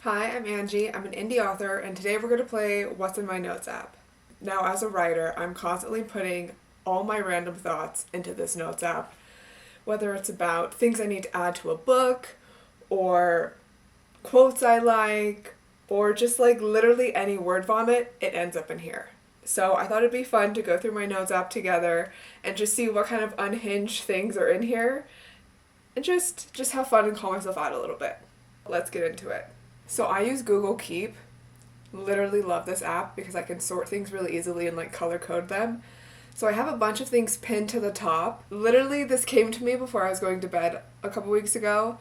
Hi, I'm Angie. I'm an indie author, and today we're going to play What's in My Notes app. Now, as a writer, I'm constantly putting all my random thoughts into this notes app, whether it's about things I need to add to a book, or quotes I like, or just like literally any word vomit, it ends up in here. So I thought it'd be fun to go through my notes app together and just see what kind of unhinged things are in here and just have fun and call myself out a little bit. Let's get into it. So I use Google Keep. Literally love this app because I can sort things really easily and like color code them. So I have a bunch of things pinned to the top. Literally this came to me before I was going to bed a couple weeks ago.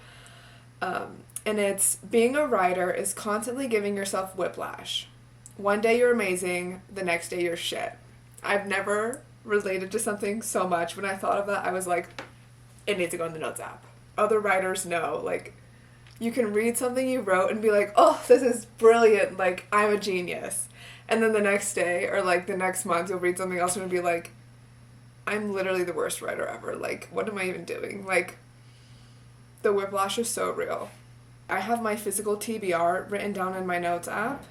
And it's being a writer is constantly giving yourself whiplash. One day you're amazing, the next day you're shit. I've never related to something so much. When I thought of that, I was like, it needs to go in the notes app. Other writers know, like, you can read something you wrote and be like, oh, this is brilliant, like, I'm a genius. And then the next day, or like the next month, you'll read something else and be like, I'm literally the worst writer ever. Like, what am I even doing? Like, the whiplash is so real. I have my physical TBR written down in my notes app.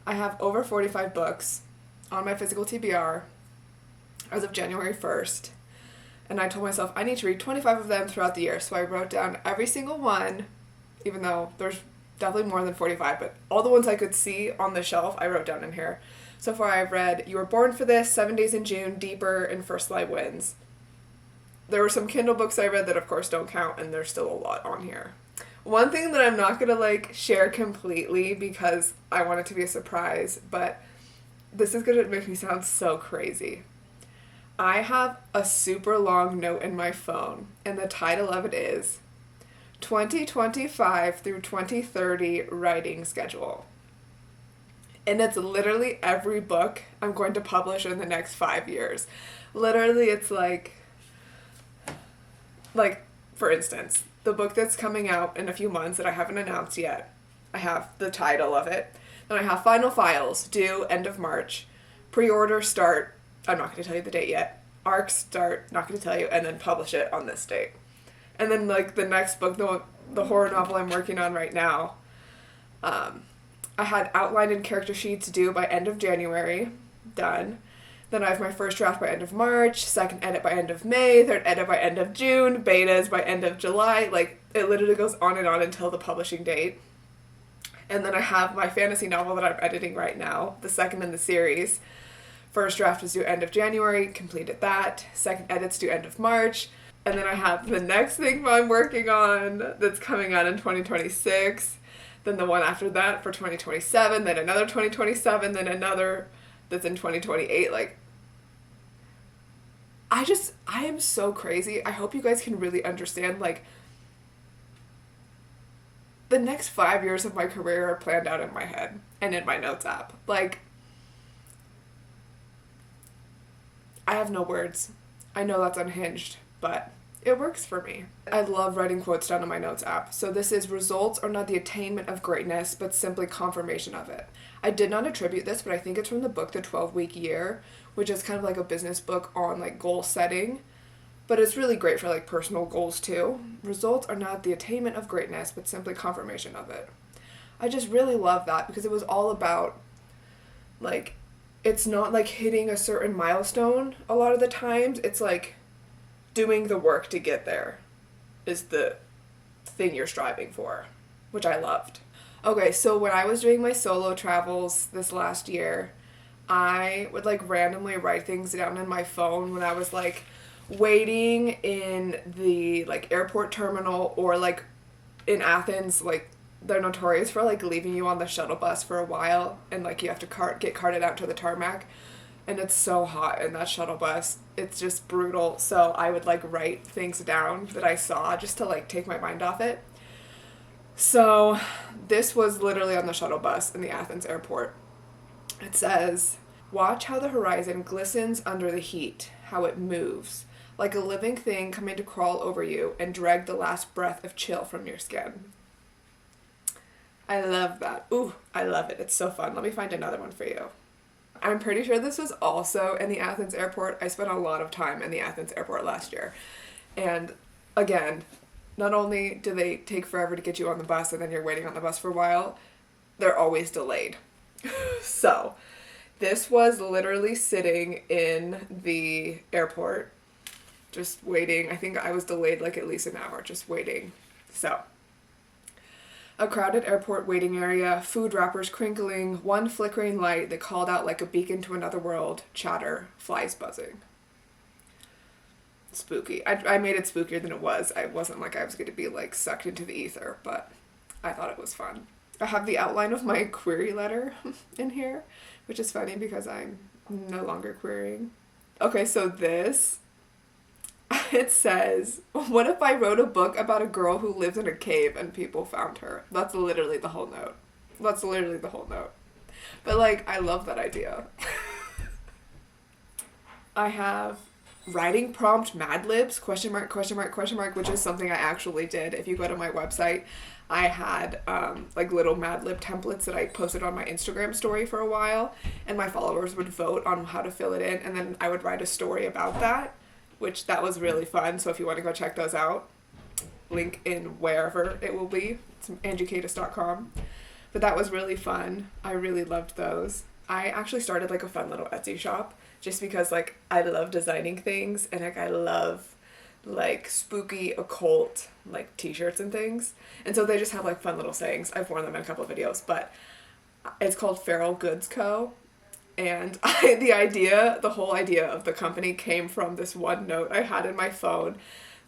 I have over 45 books on my physical TBR as of January 1st. And I told myself I need to read 25 of them throughout the year. So I wrote down every single one, even though there's definitely more than 45, but all the ones I could see on the shelf, I wrote down in here. So far I've read You Were Born for This, 7 Days in June, Deeper, and First Light Winds. There were some Kindle books I read that of course don't count, and there's still a lot on here. One thing that I'm not going to like share completely because I want it to be a surprise, but this is going to make me sound so crazy. I have a super long note in my phone, and the title of it is 2025 through 2030 Writing Schedule. And it's literally every book I'm going to publish in the next 5 years. Literally, it's like, for instance, the book that's coming out in a few months that I haven't announced yet, I have the title of it. Then I have Final Files, due end of March. Pre-order start, I'm not going to tell you the date yet. ARC start, not going to tell you, and then publish it on this date. And then like the next book, the horror novel I'm working on right now, I had outline and character sheets due by end of January, done. Then I have my first draft by end of March, second edit by end of May, third edit by end of June, betas by end of July. Like, it literally goes on and on until the publishing date. And then I have my fantasy novel that I'm editing right now, the second in the series. First draft is due end of January, completed that. Second edit's due end of March. And then I have the next thing I'm working on that's coming out in 2026. Then the one after that for 2027, then another 2027, then another that's in 2028. Like, I am so crazy. I hope you guys can really understand, like, the next 5 years of my career are planned out in my head and in my notes app. Like, I have no words. I know that's unhinged, but it works for me. I love writing quotes down in my notes app. So this is results are not the attainment of greatness, but simply confirmation of it. I did not attribute this, but I think it's from the book, The 12-Week Year, which is kind of like a business book on like goal setting. But it's really great for like personal goals too. Results are not the attainment of greatness, but simply confirmation of it. I just really love that because it was all about like, it's not like hitting a certain milestone a lot of the times. It's like doing the work to get there is the thing you're striving for, which I loved. Okay, so when I was doing my solo travels this last year, I would like randomly write things down in my phone when I was like waiting in the like airport terminal or like in Athens, like they're notorious for like leaving you on the shuttle bus for a while and like you have to get carted out to the tarmac. And it's so hot in that shuttle bus. It's just brutal. So I would like write things down that I saw just to like take my mind off it. So this was literally on the shuttle bus in the Athens airport. It says, watch how the horizon glistens under the heat, how it moves, like a living thing coming to crawl over you and drag the last breath of chill from your skin. I love that. Ooh, I love it. It's so fun. Let me find another one for you. I'm pretty sure this was also in the Athens airport. I spent a lot of time in the Athens airport last year. And again, not only do they take forever to get you on the bus and then you're waiting on the bus for a while, they're always delayed. So, this was literally sitting in the airport, just waiting. I think I was delayed like at least an hour, just waiting. So, a crowded airport waiting area, food wrappers crinkling, one flickering light that called out like a beacon to another world, chatter, flies buzzing. Spooky. I made it spookier than it was. I wasn't like I was going to be like sucked into the ether, but I thought it was fun. I have the outline of my query letter in here, which is funny because I'm no longer querying. Okay, so this, it says, what if I wrote a book about a girl who lived in a cave and people found her? That's literally the whole note. That's literally the whole note. But like, I love that idea. I have writing prompt Mad Libs, question mark, which is something I actually did. If you go to my website, I had like little Mad Lib templates that I posted on my Instagram story for a while, and my followers would vote on how to fill it in, and then I would write a story about that, which that was really fun. So if you want to go check those out, link in wherever it will be. It's angiecatus.com. But that was really fun. I really loved those. I actually started like a fun little Etsy shop just because like I love designing things, and like I love like spooky occult like t-shirts and things, and so they just have like fun little sayings. I've worn them in a couple of videos, but it's called Feral Goods Co. And the whole idea of the company came from this one note I had in my phone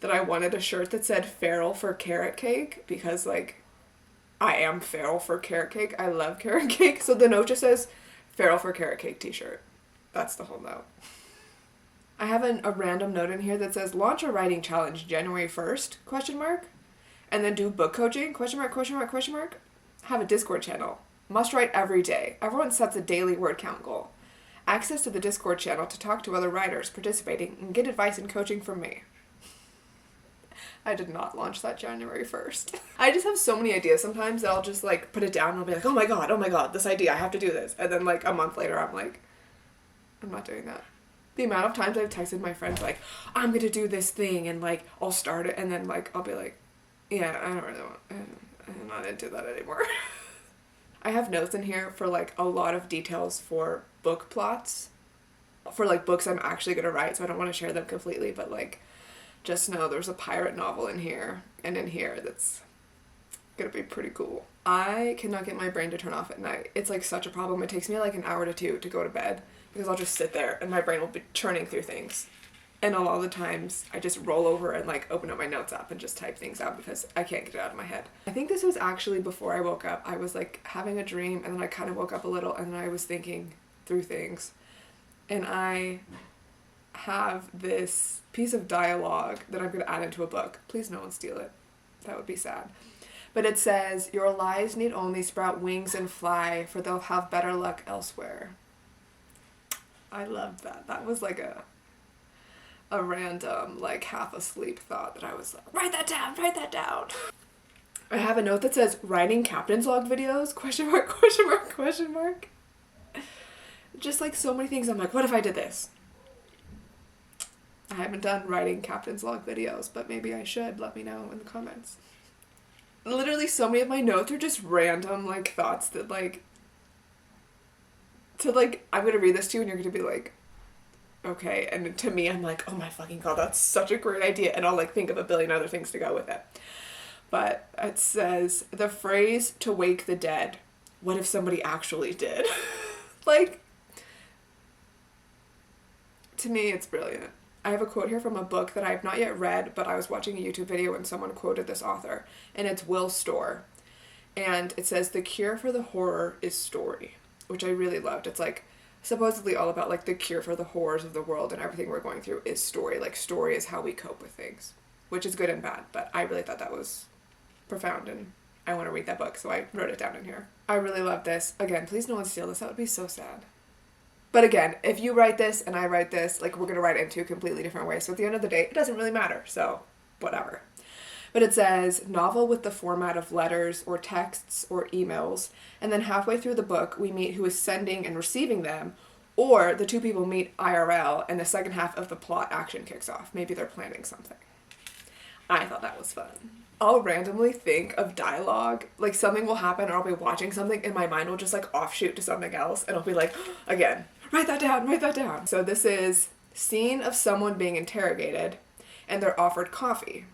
that I wanted a shirt that said feral for carrot cake, because like I am feral for carrot cake. I love carrot cake. So the note just says feral for carrot cake t-shirt. That's the whole note. I have a random note in here that says launch a writing challenge January 1st, ? And then do book coaching, ? Have a Discord channel. Must write every day. Everyone sets a daily word count goal. Access to the Discord channel to talk to other writers participating and get advice and coaching from me. I did not launch that January 1st. I just have so many ideas sometimes that I'll just like put it down and I'll be like, oh my god, this idea, I have to do this. And then like a month later I'm like, I'm not doing that. The amount of times I've texted my friends like, I'm gonna do this thing, and like I'll start it and then like I'll be like, yeah, I don't really want, I'm not into that anymore. I have notes in here for like a lot of details for book plots, for like books I'm actually gonna write, so I don't want to share them completely, but like just know there's a pirate novel in here and in here that's gonna be pretty cool. I cannot get my brain to turn off at night. It's like such a problem. It takes me like an hour to 2 to go to bed because I'll just sit there and my brain will be churning through things. And a lot of the times I just roll over and like open up my notes app and just type things out because I can't get it out of my head. I think this was actually before I woke up. I was like having a dream and then I kind of woke up a little and then I was thinking through things. And I have this piece of dialogue that I'm going to add into a book. Please no one steal it. That would be sad. But it says, your lies need only sprout wings and fly, for they'll have better luck elsewhere. I loved that. That was like a random, like half asleep thought that I was like, write that down. I have a note that says, writing captain's log videos, ? Just like so many things. I'm like, what if I did this? I haven't done writing captain's log videos, but maybe I should. Let me know in the comments. Literally so many of my notes are just random like thoughts that like I'm gonna read this to you and you're gonna be like, okay, and to me I'm like, oh my fucking god, that's such a great idea, and I'll like think of a billion other things to go with it. But it says the phrase to wake the dead, what if somebody actually did? Like, to me it's brilliant. I have a quote here from a book that I have not yet read, but I was watching a YouTube video and someone quoted this author, and it's Will Storr. And it says, the cure for the horror is story, which I really loved. It's like supposedly all about like the cure for the horrors of the world and everything we're going through is story. Like story is how we cope with things, which is good and bad, but I really thought that was profound and I want to read that book, so I wrote it down in here. I really love this. Again, please no one steal this. That would be so sad. But again, if you write this and I write this, like we're going to write it in 2 completely different ways. So at the end of the day, it doesn't really matter. So whatever. But it says, novel with the format of letters or texts or emails. And then halfway through the book, we meet who is sending and receiving them. Or the 2 people meet IRL and the second half of the plot action kicks off. Maybe they're planning something. I thought that was fun. I'll randomly think of dialogue, like something will happen or I'll be watching something and my mind will just like offshoot to something else and I'll be like, again, write that down, write that down. So this is scene of someone being interrogated and they're offered coffee.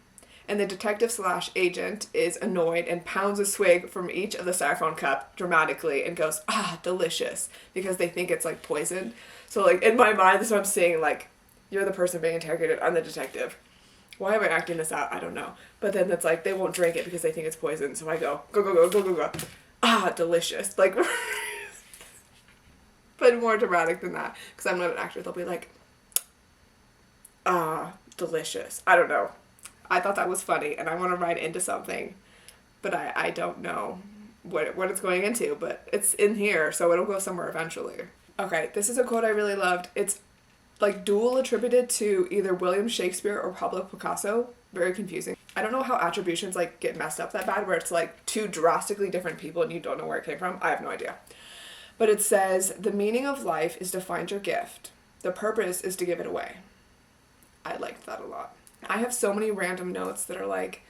And the detective slash agent is annoyed and pounds a swig from each of the styrofoam cup dramatically and goes, ah, delicious, because they think it's like poison. So like in my mind, this is what I'm seeing, like, you're the person being interrogated, I'm the detective. Why am I acting this out? I don't know. But then it's like, they won't drink it because they think it's poison. So I go, go, go, go, go, go, go. Ah, delicious. Like, but more dramatic than that. Because I'm not an actor. They'll be like, ah, delicious. I don't know. I thought that was funny. And I want to write into something. But I don't know what it's going into. But it's in here. So it'll go somewhere eventually. Okay, this is a quote I really loved. It's like dual attributed to either William Shakespeare or Pablo Picasso. Very confusing. I don't know how attributions like get messed up that bad where it's like two drastically different people and you don't know where it came from. I have no idea. But it says, the meaning of life is to find your gift. The purpose is to give it away. I liked that a lot. I have so many random notes that are like,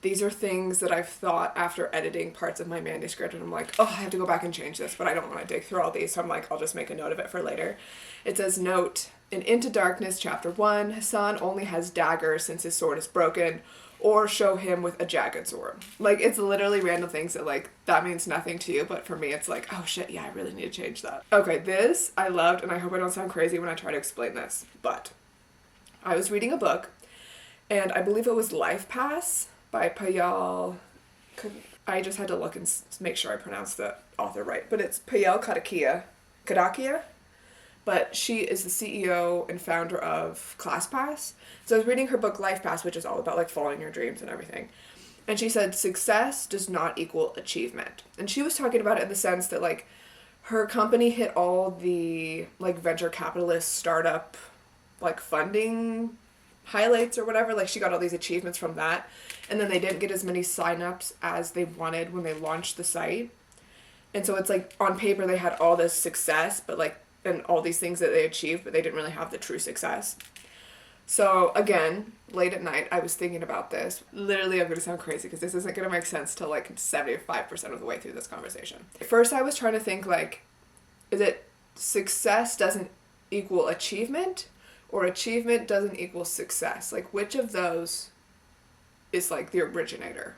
these are things that I've thought after editing parts of my manuscript and I'm like, oh, I have to go back and change this, but I don't want to dig through all these, so I'm like, I'll just make a note of it for later. It says, note, in Into Darkness, Chapter 1, Hassan only has daggers since his sword is broken, or show him with a jagged sword. Like, it's literally random things that, like, that means nothing to you, but for me, it's like, oh shit, yeah, I really need to change that. Okay, this I loved, and I hope I don't sound crazy when I try to explain this, but I was reading a book, and I believe it was Life Pass by Payal. I just had to look and make sure I pronounced the author right, but it's Payal Kadakia. But she is the CEO and founder of ClassPass. So I was reading her book Life Pass, which is all about like following your dreams and everything. And she said success does not equal achievement. And she was talking about it in the sense that like her company hit all the like venture capitalist startup like funding highlights or whatever. Like she got all these achievements from that. And then they didn't get as many signups as they wanted when they launched the site. And so it's like on paper they had all this success, but like and all these things that they achieved, but they didn't really have the true success. So again, late at night, I was thinking about this. Literally, I'm going to sound crazy because this isn't going to make sense till like 75% of the way through this conversation. First, I was trying to think like, is it success doesn't equal achievement or achievement doesn't equal success? Like which of those is like the originator?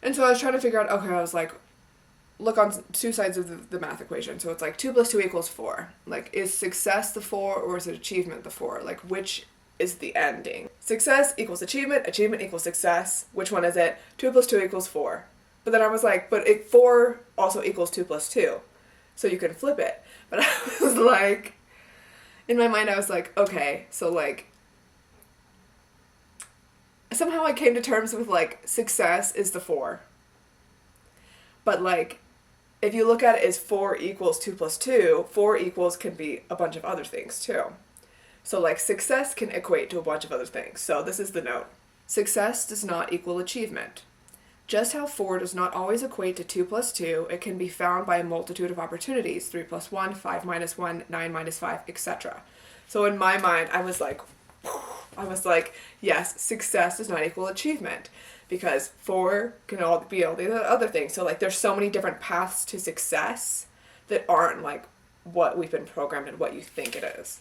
And so I was trying to figure out, okay, I was like, look on two sides of the math equation. So it's like 2 + 2 = 4. Like, is success the 4 or is it achievement the 4? Like, which is the ending? Success equals achievement, achievement equals success. Which one is it? 2 + 2 = 4. But then I was like, but 4 also equals 2 + 2. So you can flip it. But I was like, in my mind I was like, okay, so like, somehow I came to terms with like, success is the 4. But like, if you look at it as 4 = 2 + 2, 4 equals can be a bunch of other things too. So like success can equate to a bunch of other things. So this is the note. Success does not equal achievement. Just how 4 does not always equate to 2 + 2, it can be found by a multitude of opportunities, 3 + 1, 5 - 1, 9 - 5, etc. So in my mind, I was like, yes, success does not equal achievement. Because 4 can all be all the other things. So like there's so many different paths to success that aren't like what we've been programmed and what you think it is.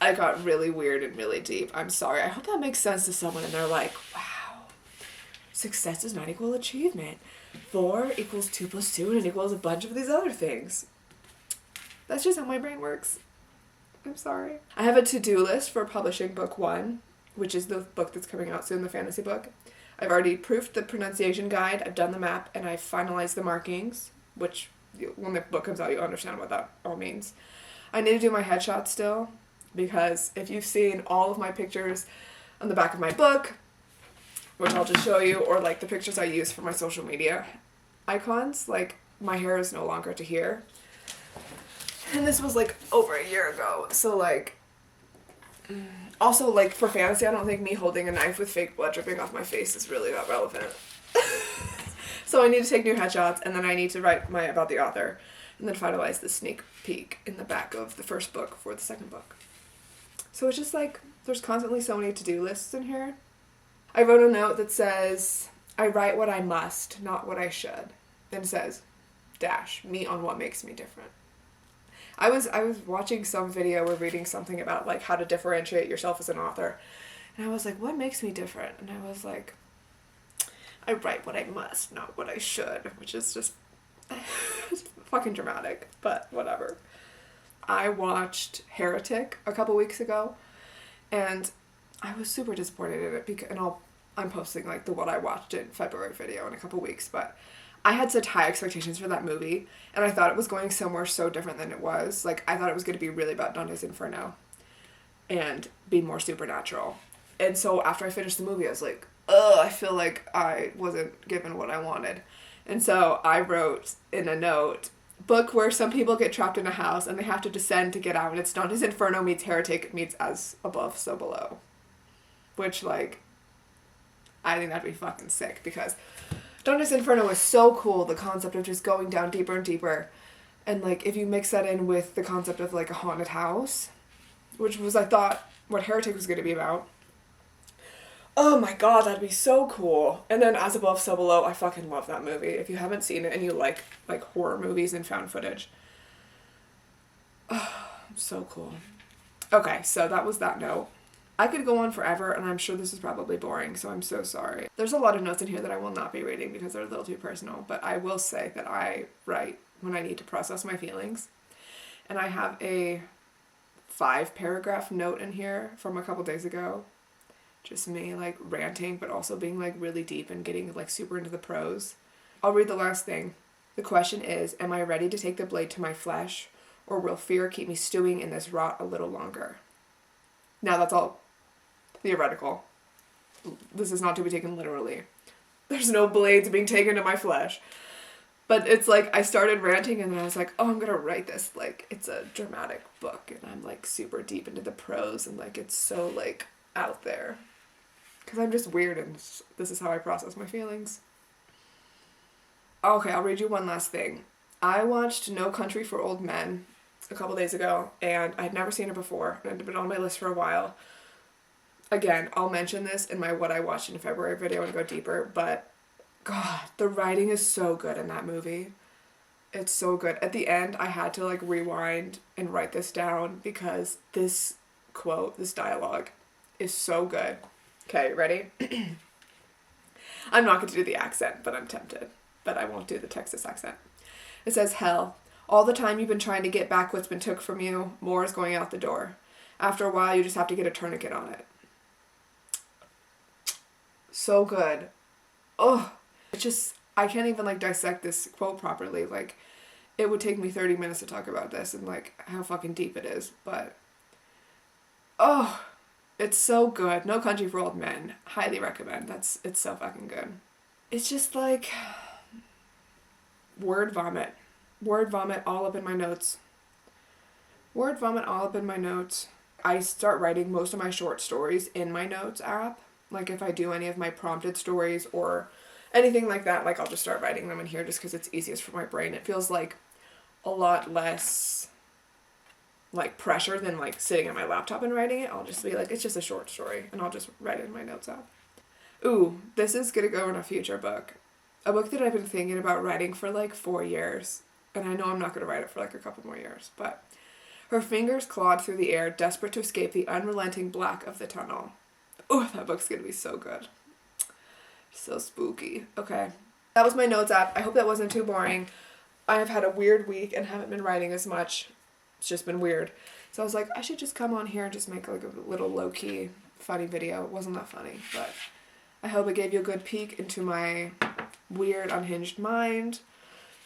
I got really weird and really deep. I'm sorry. I hope that makes sense to someone and they're like, wow, success does not equal achievement. 4 = 2 + 2 and it equals a bunch of these other things. That's just how my brain works. I'm sorry. I have a to-do list for publishing book 1, which is the book that's coming out soon, the fantasy book. I've already proofed the pronunciation guide, I've done the map, and I've finalized the markings, which when the book comes out you'll understand what that all means. I need to do my headshots still, because if you've seen all of my pictures on the back of my book, which I'll just show you, or like the pictures I use for my social media icons, like my hair is no longer to here. And this was like over a year ago, so like... Also, like, for fantasy, I don't think me holding a knife with fake blood dripping off my face is really that relevant. So I need to take new headshots, and then I need to write my about the author, and then finalize the sneak peek in the back of the first book for the second book. So it's just like, there's constantly so many to-do lists in here. I wrote a note that says, I write what I must, not what I should. And it says, dash, me on what makes me different. I was watching some video or reading something about like how to differentiate yourself as an author. And I was like, what makes me different? And I was like, I write what I must, not what I should, which is just fucking dramatic, but whatever. I watched Heretic a couple weeks ago, and I was super disappointed in it because, and I'm posting like the what I watched in February video in a couple weeks, but I had such high expectations for that movie, and I thought it was going somewhere so different than it was. Like, I thought it was going to be really about Dante's Inferno and be more supernatural. And so after I finished the movie, I was like, ugh, I feel like I wasn't given what I wanted. And so I wrote in a note, book where some people get trapped in a house and they have to descend to get out, and it's Dante's Inferno meets Heretic meets As Above, So Below. Which, like, I think that'd be fucking sick, because Dante's Inferno is so cool, the concept of just going down deeper and deeper. And, like, if you mix that in with the concept of, like, a haunted house, which was, I thought, what Heretic was going to be about. Oh my god, that'd be so cool. And then As Above, So Below, I fucking love that movie. If you haven't seen it and you like horror movies and found footage. Oh, so cool. Okay, so that was that note. I could go on forever, and I'm sure this is probably boring, so I'm so sorry. There's a lot of notes in here that I will not be reading because they're a little too personal, but I will say that I write when I need to process my feelings. And I have a 5-paragraph note in here from a couple days ago. Just me, like, ranting, but also being, like, really deep and getting, like, super into the prose. I'll read the last thing. The question is, am I ready to take the blade to my flesh, or will fear keep me stewing in this rot a little longer? Now, that's all theoretical. This is not to be taken literally. There's no blades being taken to my flesh. But it's like, I started ranting, and then I was like, oh, I'm gonna write this, like, it's a dramatic book, and I'm, like, super deep into the prose, and, like, it's so, like, out there. Because I'm just weird, and this is how I process my feelings. Okay, I'll read you one last thing. I watched No Country for Old Men a couple days ago, and I'd never seen it before, and it had been on my list for a while. Again, I'll mention this in my what I watched in February video and go deeper, but God, the writing is so good in that movie. It's so good. At the end, I had to, like, rewind and write this down because this quote, this dialogue, is so good. Okay, ready? I'm not going to do the accent, but I'm tempted. But I won't do the Texas accent. It says, hell, all the time you've been trying to get back what's been took from you, more is going out the door. After a while, you just have to get a tourniquet on it. So good. Oh, it's just, I can't even, like, dissect this quote properly. Like, it would take me 30 minutes to talk about this and, like, how fucking deep it is. But, oh, it's so good. No Country for Old Men. Highly recommend. It's so fucking good. It's just like word vomit. Word vomit all up in my notes. Word vomit all up in my notes. I start writing most of my short stories in my notes app. Like, if I do any of my prompted stories or anything like that, like, I'll just start writing them in here just because it's easiest for my brain. It feels like a lot less, like, pressure than, like, sitting at my laptop and writing it. I'll just be like, it's just a short story, and I'll just write it in my notes app. Ooh, this is gonna go in a future book. A book that I've been thinking about writing for, like, 4 years. And I know I'm not gonna write it for, like, a couple more years, but her fingers clawed through the air, desperate to escape the unrelenting black of the tunnel. Ooh, that book's gonna be so good. So spooky. Okay. That was my notes app. I hope that wasn't too boring. I have had a weird week and haven't been writing as much. It's just been weird. So I was like, I should just come on here and just make, like, a little low-key funny video. It wasn't that funny, but I hope it gave you a good peek into my weird, unhinged mind.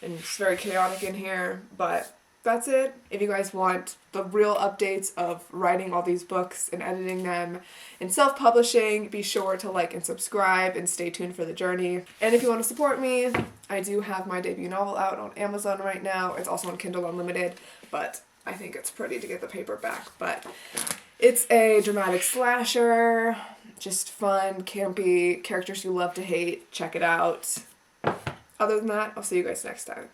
And it's very chaotic in here, but that's it. If you guys want the real updates of writing all these books and editing them and self-publishing, be sure to like and subscribe and stay tuned for the journey. And if you want to support me, I do have my debut novel out on Amazon right now. It's also on Kindle Unlimited, but I think it's pretty to get the paperback. But it's a dramatic slasher, just fun, campy, characters you love to hate. Check it out. Other than that, I'll see you guys next time.